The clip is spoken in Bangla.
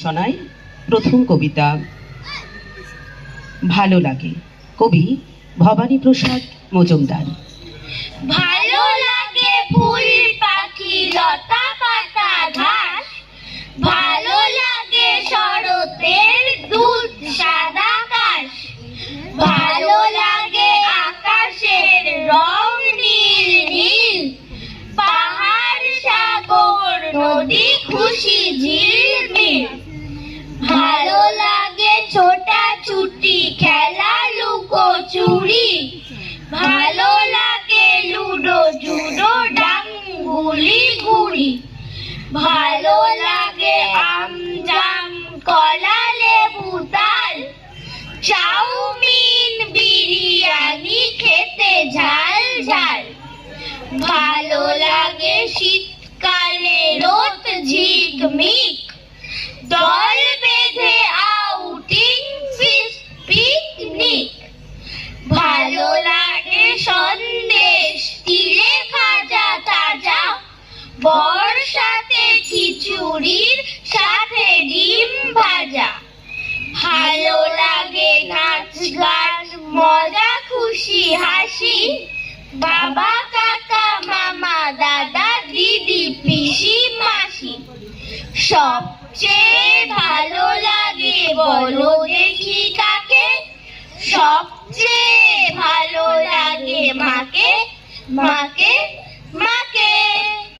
শোনায় প্রথম কবিতা ভালো লাগে। কবি ভবানী প্রসাদ মজুমদার। ভালো লাগে ফুল পাখি লতা পাতা ঘাস, ভালো লাগে শরতের দুধ সাদা আকাশ, ভালো লাগে আকাশের রং নীল নীল, পাহাড় সাগর নদী খুশি ঝিলমিল, ভালো লাগে ছোটাছুটি খেলা লুকোচুরি, ভালো লাগে লুডো জুডো ডাং গুলি গুড়ি, ভালো লাগে আম জাম কলা লেবু তাল, চাউমিন বিরিয়ানি খেতে ঝাল ঝাল, ভালো লাগে শীতকালে রোদ ঝিকমিক, দল বেঁধে আউটিং পিকনিক, ভালো লাগে সন্দেশ তিলে ভাজা তাজা, বর্ষাতে খিচুড়ির সাথে ডিম ভাজা, ভালো লাগে নাচ গান মজা খুশি হাসি, বাবা কাকা মামা দাদা দিদি পিসি মাসি, সবচেয়ে ভালো লাগে বলো দেখি কাকে, সবচেয়ে ভালো লাগে মাকে, মাকে